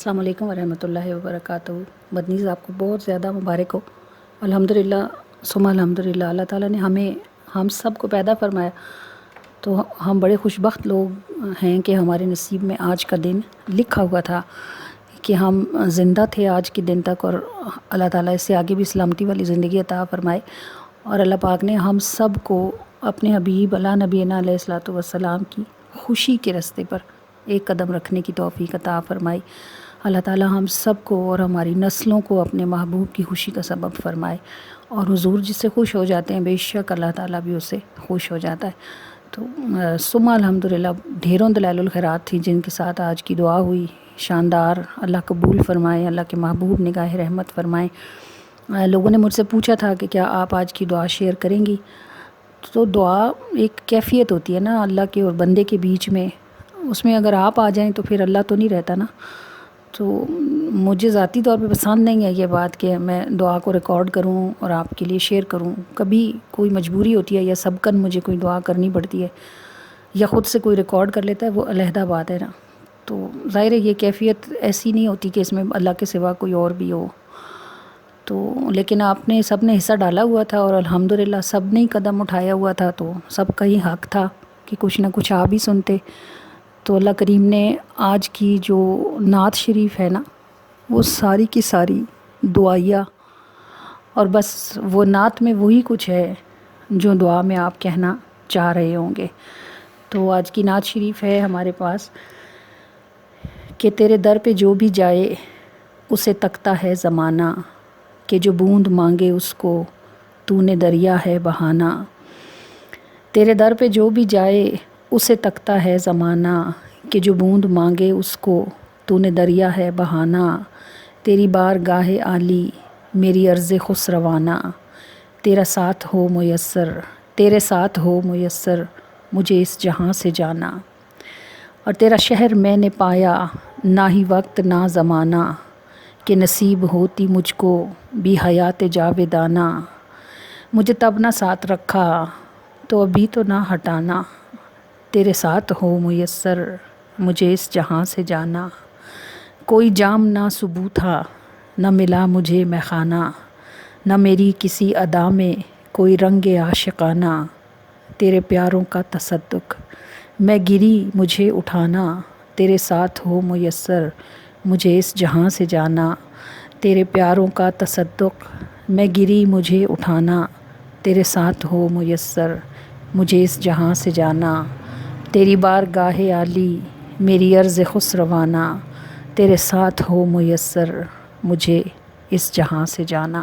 السلام علیکم ورحمۃ اللہ وبرکاتہ۔ مدنی صاحب کو بہت زیادہ مبارک ہو۔ الحمدللہ ثم الحمدللہ، اللہ تعالیٰ نے ہم سب کو پیدا فرمایا، تو ہم بڑے خوش بخت لوگ ہیں کہ ہمارے نصیب میں آج کا دن لکھا ہوا تھا کہ ہم زندہ تھے آج کے دن تک، اور اللہ تعالیٰ اس سے آگے بھی سلامتی والی زندگی عطا فرمائے۔ اور اللہ پاک نے ہم سب کو اپنے حبیب علی نبینا علیہ الصلوۃ والسلام کی خوشی کے راستے پر ایک قدم رکھنے کی توفیق عطا فرمائی۔ اللہ تعالیٰ ہم سب کو اور ہماری نسلوں کو اپنے محبوب کی خوشی کا سبب فرمائے، اور حضور جس سے خوش ہو جاتے ہیں بے شک اللہ تعالیٰ بھی اس سے خوش ہو جاتا ہے۔ تو ثم الحمدللہ ڈھیروں دلائل الخیرات تھی جن کے ساتھ آج کی دعا ہوئی، شاندار، اللہ قبول فرمائے، اللہ کے محبوب نگاہ رحمت فرمائے۔ لوگوں نے مجھ سے پوچھا تھا کہ کیا آپ آج کی دعا شیئر کریں گی؟ تو دعا ایک کیفیت ہوتی ہے نا اللہ کے اور بندے کے بیچ میں، اس میں اگر آپ آ جائیں تو پھر اللہ تو نہیں رہتا نا۔ تو مجھے ذاتی طور پہ پسند نہیں ہے یہ بات کہ میں دعا کو ریکارڈ کروں اور آپ کے لیے شیئر کروں۔ کبھی کوئی مجبوری ہوتی ہے یا سبقاً مجھے کوئی دعا کرنی پڑتی ہے، یا خود سے کوئی ریکارڈ کر لیتا ہے، وہ علیحدہ بات ہے نا۔ تو ظاہر ہے یہ کیفیت ایسی نہیں ہوتی کہ اس میں اللہ کے سوا کوئی اور بھی ہو۔ تو لیکن آپ نے سب نے حصہ ڈالا ہوا تھا، اور الحمدللہ سب نے قدم اٹھایا ہوا تھا، تو سب کا ہی حق تھا کہ کچھ نہ کچھ آپ بھی سنتے۔ تو اللہ کریم نے آج کی جو نعت شریف ہے نا، وہ ساری کی ساری دعائیہ، اور بس وہ نعت میں وہی کچھ ہے جو دعا میں آپ کہنا چاہ رہے ہوں گے۔ تو آج کی نعت شریف ہے ہمارے پاس کہ تیرے در پہ جو بھی جائے اسے تکتا ہے زمانہ، کہ جو بوند مانگے اس کو تو نے دریا ہے بہانا۔ تیرے در پہ جو بھی جائے اسے تکتا ہے زمانہ، کہ جو بوند مانگے اس کو تو نے دریا ہے بہانا۔ تیری بارگاہ عالی میری عرض خسروانہ، تیرا ساتھ ہو میسر، تیرے ساتھ ہو میسر مجھے اس جہاں سے جانا۔ اور تیرا شہر میں نے پایا نہ ہی وقت نہ زمانہ، کہ نصیب ہوتی مجھ کو بھی حیات جاویدانہ۔ مجھے تب نہ ساتھ رکھا تو ابھی تو نہ ہٹانا، تیرے ساتھ ہو میسر مجھے اس جہاں سے جانا۔ کوئی جام نہ صبو تھا نہ ملا مجھے میخانہ، نہ میری کسی ادا میں کوئی رنگ عاشقانہ۔ تیرے پیاروں کا تصدق میں گری مجھے اٹھانا، تیرے ساتھ ہو میسر مجھے اس جہاں سے جانا۔ تیرے پیاروں کا تصدق میں گری مجھے اٹھانا، تیرے ساتھ ہو میسر مجھے اس جہاں سے جانا۔ تیری بارگاہ عالی میری عرض خسروانہ، تیرے ساتھ ہو میسر مجھے اس جہاں سے جانا۔